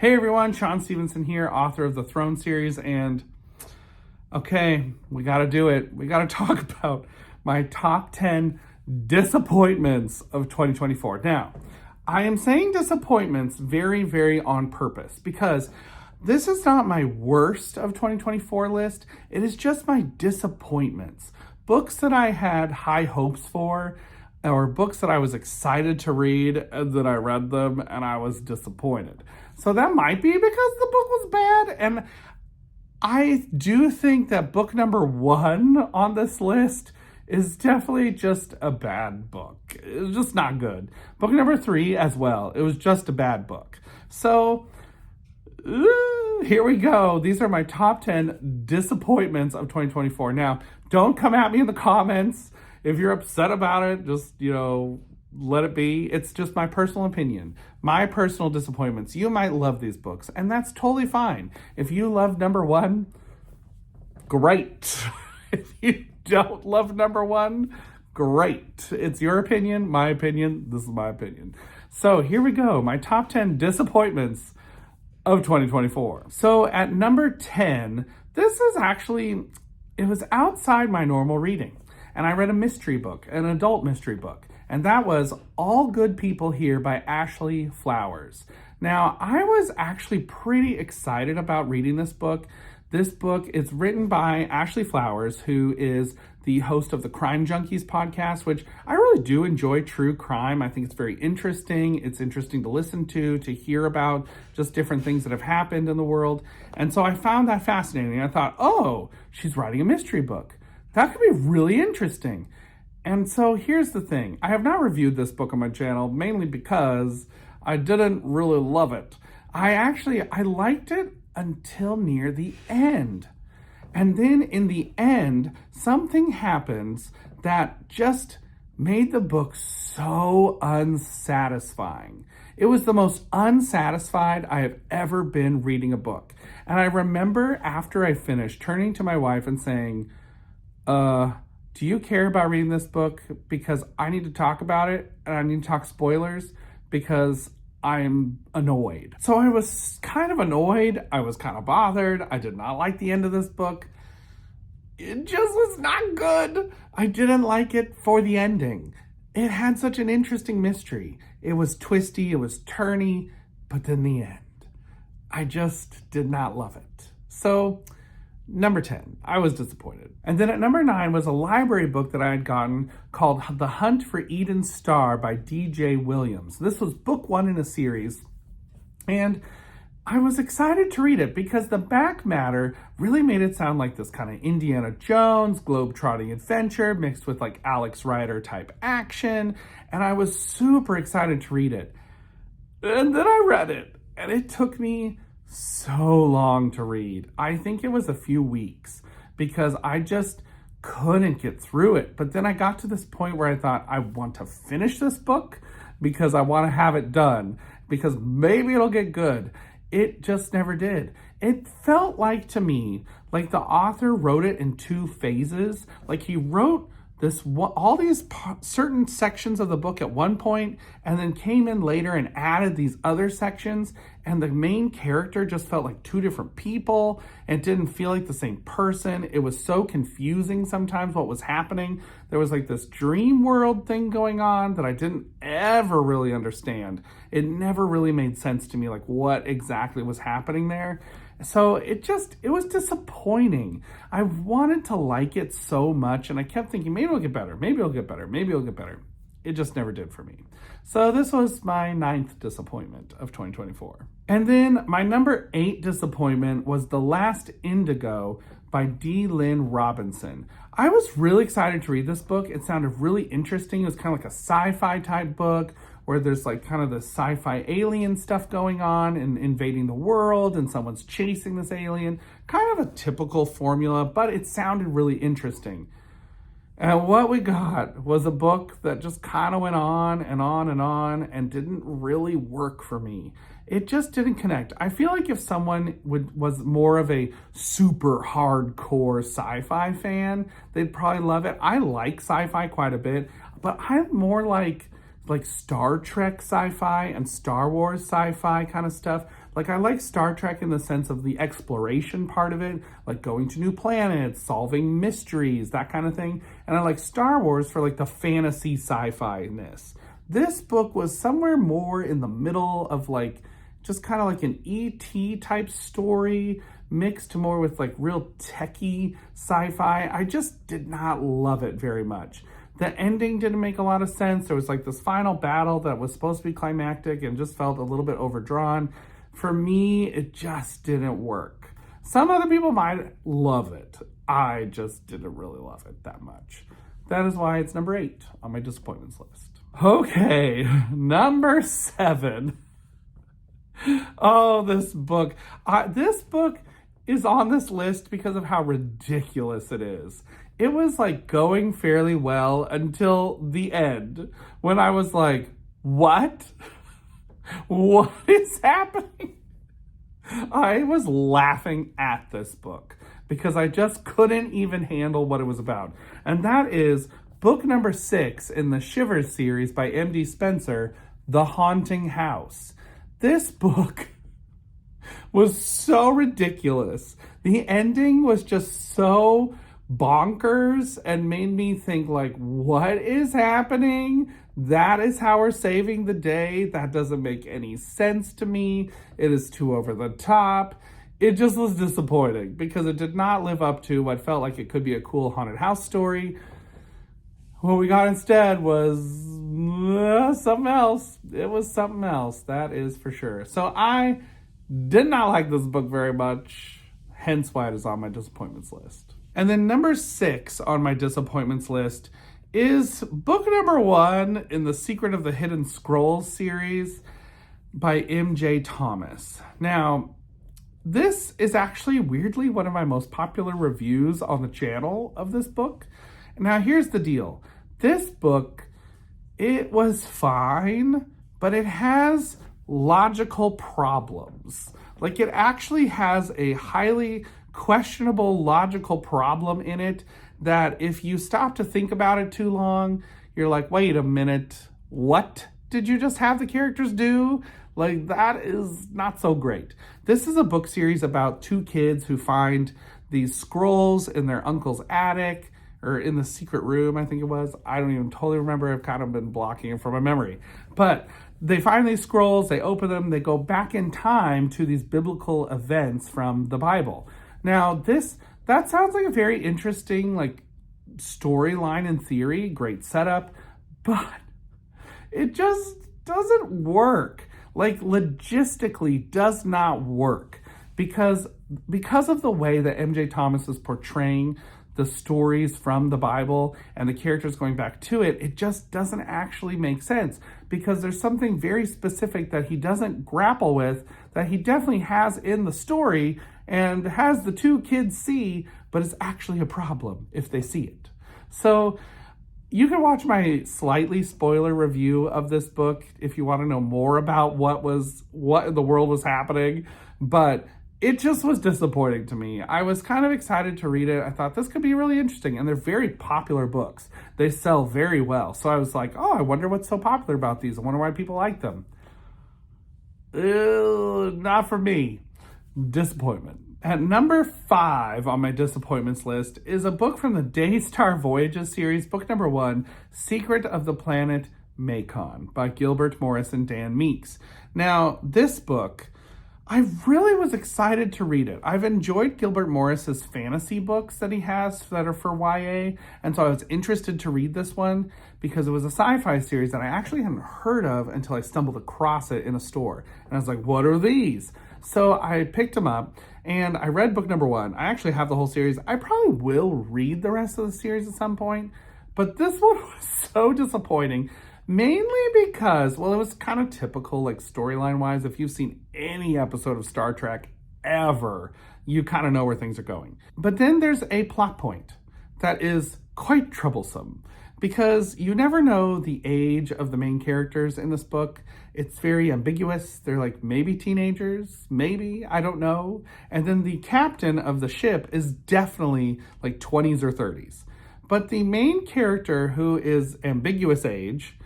Hey everyone, Shaun Stevenson here, author of the Throne series, and okay, we gotta do it. We gotta talk about my top 10 disappointments of 2024. Now, I am saying disappointments very, very on purpose because this is not my worst of 2024 list. It is just my disappointments. Books that I had high hopes for, or books that I was excited to read, and then I read them and I was disappointed. So that might be because the book was bad. And I do think that book number 1 on this list is definitely just a bad book. It was just not good. Book number 3 as well. It was just a bad book. So here we go. These are my top 10 disappointments of 2024. Now, don't come at me in the comments. If you're upset about it, just, let it be. It's just my personal opinion, my personal disappointments. You might love these books, and that's totally fine. If you love number 1, great. If you don't love number 1, great. It's your opinion, my opinion. This is my opinion. So here we go. My top 10 disappointments of 2024. So at number 10, this is actually, it was outside my normal reading. And I read a mystery book, an adult mystery book. And that was All Good People Here by Ashley Flowers. Now, I was actually pretty excited about reading this book. This book is written by Ashley Flowers, who is the host of the Crime Junkies podcast, which I really do enjoy true crime. I think it's very interesting. It's interesting to listen to hear about just different things that have happened in the world. And so I found that fascinating. I thought, oh, she's writing a mystery book. That could be really interesting. And so here's the thing. I have not reviewed this book on my channel, mainly because I didn't really love it. I liked it until near the end. And then in the end, something happens that just made the book so unsatisfying. It was the most unsatisfied I have ever been reading a book. And I remember after I finished turning to my wife and saying, do you care about reading this book? Because I need to talk about it, and I need to talk spoilers because I'm annoyed. So I was kind of annoyed. I was kind of bothered. I did not like the end of this book. It just was not good. I didn't like it for the ending. It had such an interesting mystery. It was twisty, it was turny, but then the end, I just did not love it. So number 10, I was disappointed. And then at number 9 was a library book that I had gotten called The Hunt for Eden Star by D.J. Williams. This was book 1 in a series. And I was excited to read it because the back matter really made it sound like this kind of Indiana Jones, globe-trotting adventure mixed with like Alex Rider type action. And I was super excited to read it. And then I read it, and it took me so long to read. I think it was a few weeks because I just couldn't get through it. But then I got to this point where I thought, I want to finish this book because I want to have it done because maybe it'll get good. It just never did. It felt like to me, like the author wrote it in 2 phases. Like he wrote all these certain sections of the book at one point and then came in later and added these other sections, and the main character just felt like 2 different people and didn't feel like the same person. It was so confusing sometimes what was happening. There was like this dream world thing going on that I didn't ever really understand. It never really made sense to me, like what exactly was happening there. So it was disappointing. I wanted to like it so much, and I kept thinking, maybe it'll get better, maybe it'll get better, maybe it'll get better. It just never did for me. So this was my 9th disappointment of 2024. And then my number 8 disappointment was The Last Indigo by D. Lynn Robinson. I was really excited to read this book. It sounded really interesting. It was kind of like a sci-fi type book where there's like kind of the sci-fi alien stuff going on and invading the world and someone's chasing this alien. Kind of a typical formula, but it sounded really interesting. And what we got was a book that just kind of went on and on and on and didn't really work for me. It just didn't connect. I feel like if someone was more of a super hardcore sci-fi fan, they'd probably love it. I like sci-fi quite a bit, but I'm more like Star Trek sci-fi and Star Wars sci-fi kind of stuff. Like, I like Star Trek in the sense of the exploration part of it, like going to new planets, solving mysteries, that kind of thing. And I like Star Wars for like the fantasy sci-fi-ness. This book was somewhere more in the middle of like, just kind of like an E.T. type story mixed more with like real techie sci-fi. I just did not love it very much. The ending didn't make a lot of sense. There was like this final battle that was supposed to be climactic and just felt a little bit overdrawn. For me, it just didn't work. Some other people might love it. I just didn't really love it that much. That is why it's number 8 on my disappointments list. Okay, number 7. Oh, this book. This book is on this list because of how ridiculous it is. It was like going fairly well until the end when I was like, what? What is happening? I was laughing at this book because I just couldn't even handle what it was about. And that is book number 6 in the Shivers series by M.D. Spencer, The Haunting House. This book was so ridiculous. The ending was just so bonkers and made me think like, what is happening? That is how we're saving the day. That doesn't make any sense to me. It is too over the top. It just was disappointing because it did not live up to what felt like it could be a cool haunted house story. What we got instead was something else. It was something else, that is for sure. So I did not like this book very much, hence why it is on my disappointments list. And then number 6 on my disappointments list is book number 1 in the Secret of the Hidden Scrolls series by M.J. Thomas. Now, this is actually weirdly one of my most popular reviews on the channel of this book. Now, here's the deal. This book, it was fine, but it has logical problems. Like, it actually has a highly questionable logical problem in it that if you stop to think about it too long, you're like, wait a minute, what did you just have the characters do? Like, that is not so great. This is a book series about 2 kids who find these scrolls in their uncle's attic, or in the secret room, I think it was. I don't even totally remember. I've kind of been blocking it from my memory. But they find these scrolls, they open them, they go back in time to these biblical events from the Bible. Now, that sounds like a very interesting, like, storyline in theory, great setup, but it just doesn't work. Like, logistically does not work because of the way that M.J. Thomas is portraying the stories from the Bible and the characters going back to it, it just doesn't actually make sense because there's something very specific that he doesn't grapple with that he definitely has in the story and has the 2 kids see, but it's actually a problem if they see it. So you can watch my slightly spoiler review of this book if you want to know more about what in the world was happening, but it just was disappointing to me. I was kind of excited to read it. I thought this could be really interesting, and they're very popular books. They sell very well. So I was like, oh, I wonder what's so popular about these. I wonder why people like them. Not for me. Disappointment. At number 5 on my disappointments list is a book from the Daystar Voyages series, book number 1, Secret of the Planet Makon by Gilbert Morris and Dan Meeks. Now, this book, I really was excited to read it. I've enjoyed Gilbert Morris's fantasy books that he has that are for YA, and so I was interested to read this one because it was a sci-fi series that I actually hadn't heard of until I stumbled across it in a store. And I was like, what are these? So I picked them up, and I read book number 1. I actually have the whole series. I probably will read the rest of the series at some point, but this one was so disappointing. Mainly because, well, it was kind of typical, like storyline-wise. If you've seen any episode of Star Trek ever, you kind of know where things are going. But then there's a plot point that is quite troublesome because you never know the age of the main characters in this book. It's very ambiguous. They're like maybe teenagers, maybe, I don't know. And then the captain of the ship is definitely like 20s or 30s. But the main character, who is ambiguous age,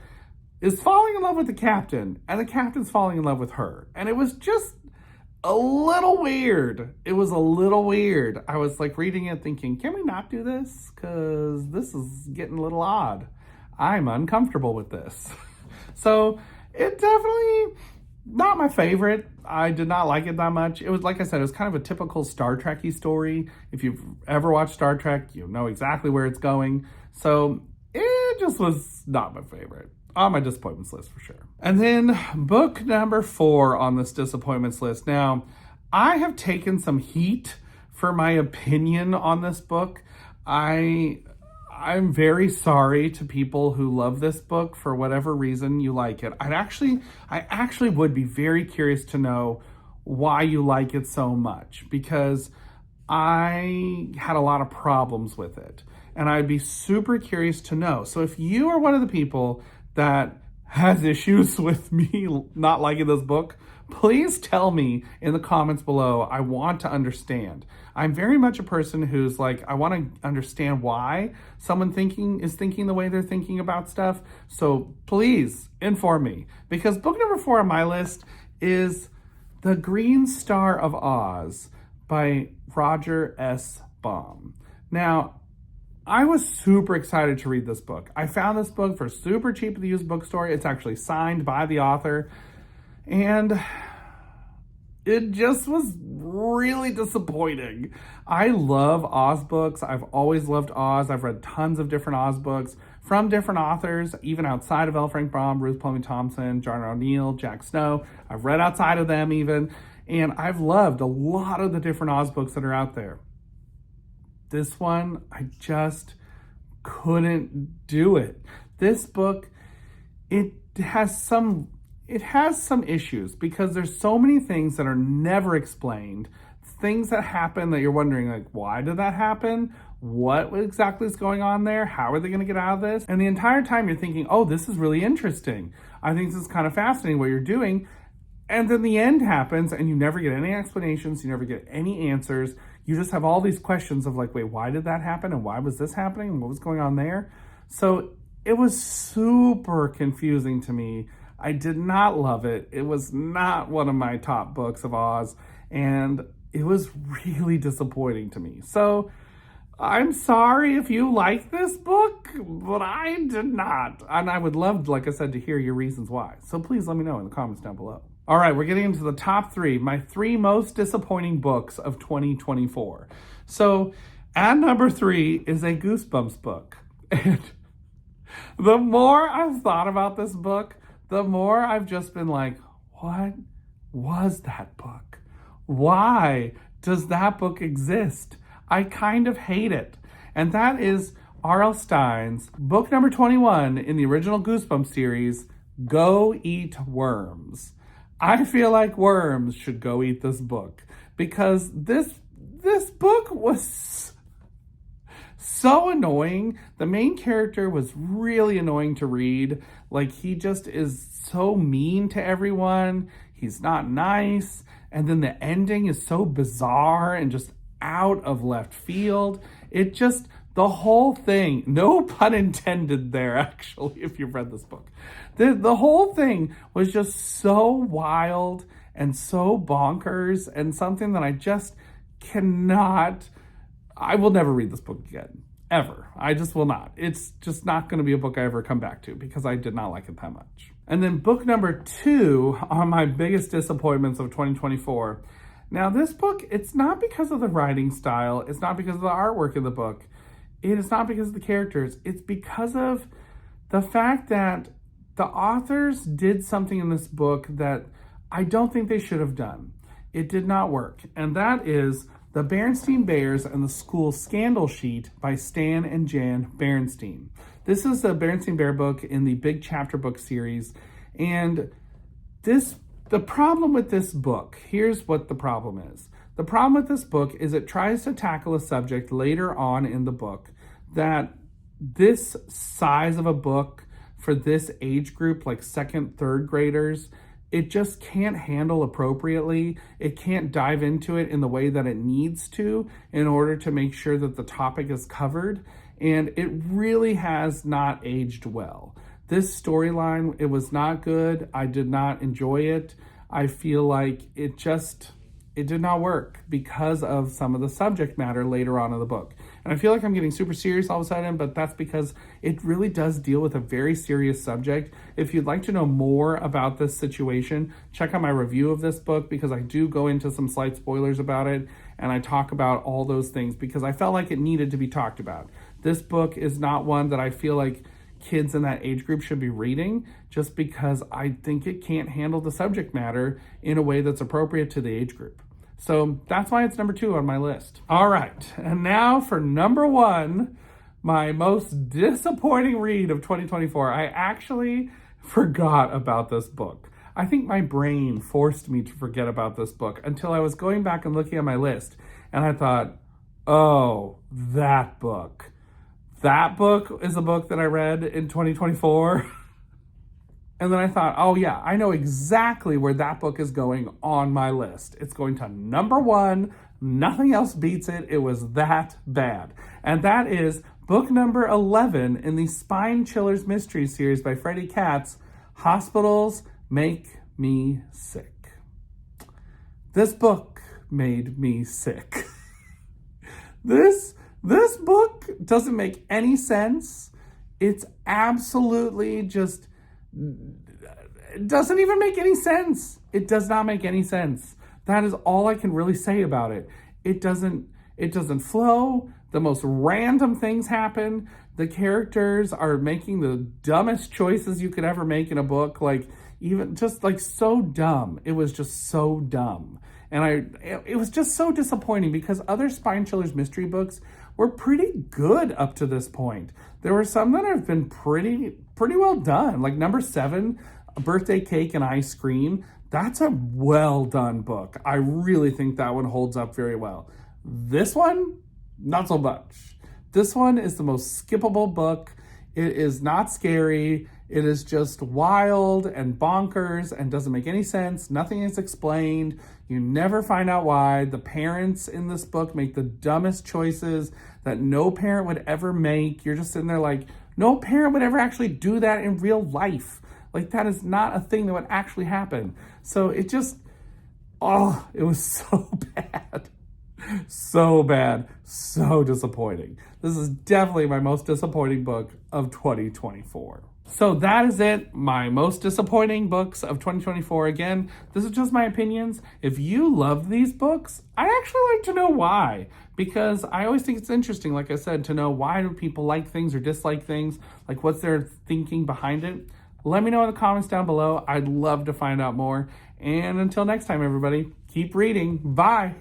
is falling in love with the captain, and the captain's falling in love with her. And it was just a little weird. It was a little weird. I was like reading it thinking, can we not do this? Because this is getting a little odd. I'm uncomfortable with this. So it definitely not my favorite. I did not like it that much. It was, like I said, it was kind of a typical Star Trek-y story. If you've ever watched Star Trek, you know exactly where it's going. So it just was not my favorite. On my disappointments list for sure. And then book number 4 on this disappointments list. Now, I have taken some heat for my opinion on this book. I'm very sorry to people who love this book for whatever reason you like it. I actually would be very curious to know why you like it so much, because I had a lot of problems with it, and I'd be super curious to know. So if you are one of the people that has issues with me not liking this book, please tell me in the comments below. I want to understand. I'm very much a person who's like, I want to understand why someone is thinking the way they're thinking about stuff. So please inform me, because book number 4 on my list is The Green Star of Oz by Roger S. Baum. Now, I was super excited to read this book. I found this book for super cheap at the used bookstore. It's actually signed by the author. And it just was really disappointing. I love Oz books. I've always loved Oz. I've read tons of different Oz books from different authors, even outside of L. Frank Baum, Ruth Fleming Thompson, John O'Neill, Jack Snow. I've read outside of them even. And I've loved a lot of the different Oz books that are out there. This one, I just couldn't do it. This book, it has some issues, because there's so many things that are never explained. Things that happen that you're wondering, like, why did that happen? What exactly is going on there? How are they going to get out of this? And the entire time you're thinking, oh, this is really interesting. I think this is kind of fascinating what you're doing. And then the end happens and you never get any explanations. You never get any answers. You just have all these questions of like, wait, why did that happen? And why was this happening? And what was going on there? So it was super confusing to me. I did not love it. It was not one of my top books of Oz. And it was really disappointing to me. So I'm sorry if you like this book, but I did not. And I would love, like I said, to hear your reasons why. So please let me know in the comments down below. All right, we're getting into the top 3, my 3 most disappointing books of 2024. So at number 3 is a Goosebumps book. And the more I've thought about this book, the more I've just been like, what was that book? Why does that book exist? I kind of hate it. And that is R.L. Stine's book number 21 in the original Goosebumps series, Go Eat Worms. I feel like worms should go eat this book, because this book was so annoying. The main character was really annoying to read. Like, he just is so mean to everyone. He's not nice. And then the ending is so bizarre and just out of left field. It just, the whole thing, no pun intended there, actually, if you've read this book. The whole thing was just so wild and so bonkers, and something that I just cannot, I will never read this book again, ever. I just will not. It's just not going to be a book I ever come back to, because I did not like it that much. And then book number 2 on my biggest disappointments of 2024. Now, this book, it's not because of the writing style. It's not because of the artwork in the book. It is not because of the characters. It's because of the fact that the authors did something in this book that I don't think they should have done. It did not work. And that is The Berenstain Bears and the School Scandal Sheet by Stan and Jan Berenstain. This is the Berenstain Bear book in the Big Chapter Book series. And the problem with this book, here's what the problem is. The problem with this book is it tries to tackle a subject later on in the book that this size of a book for this age group, like 2nd, 3rd graders, it just can't handle appropriately. It can't dive into it in the way that it needs to in order to make sure that the topic is covered. And it really has not aged well. This storyline, it was not good. I did not enjoy it. I feel like it just, it did not work because of some of the subject matter later on in the book. And I feel like I'm getting super serious all of a sudden, but that's because it really does deal with a very serious subject. If you'd like to know more about this situation, check out my review of this book, because I do go into some slight spoilers about it, and I talk about all those things because I felt like it needed to be talked about. This book is not one that I feel like kids in that age group should be reading, just because I think it can't handle the subject matter in a way that's appropriate to the age group. So that's why it's number 2 on my list. All right, and now for number 1, my most disappointing read of 2024. I actually forgot about this book. I think my brain forced me to forget about this book until I was going back and looking at my list, and I thought, oh, that book. That book is a book that I read in 2024. And then I thought, oh yeah, I know exactly where that book is going on my list. It's going to number 1. Nothing else beats it. It was that bad. And that is book number 11 in the Spine Chillers mystery series by Freddie Katz, Hospitals Make Me Sick. This book made me sick. This book doesn't make any sense. It's absolutely just, it doesn't even make any sense. It does not make any sense. That is all I can really say about it. It doesn't flow. The most random things happen. The characters are making the dumbest choices you could ever make in a book. Like, even just like so dumb. It was just so dumb. And it was just so disappointing because other Spine Chillers mystery books were pretty good up to this point. There were some that have been pretty well done. Like number 7, A Birthday Cake and Ice Cream. That's a well done book. I really think that one holds up very well. This one, not so much. This one is the most skippable book. It is not scary. It is just wild and bonkers and doesn't make any sense. Nothing is explained. You never find out why. The parents in this book make the dumbest choices that no parent would ever make. You're just sitting there like, no parent would ever actually do that in real life. Like, that is not a thing that would actually happen. So it just, oh, it was so bad. So bad. So disappointing. This is definitely my most disappointing book of 2024. So that is it. My most disappointing books of 2024. Again, this is just my opinions. If you love these books, I'd actually like to know why. Because I always think it's interesting, like I said, to know why do people like things or dislike things. Like, what's their thinking behind it? Let me know in the comments down below. I'd love to find out more. And until next time, everybody, keep reading. Bye.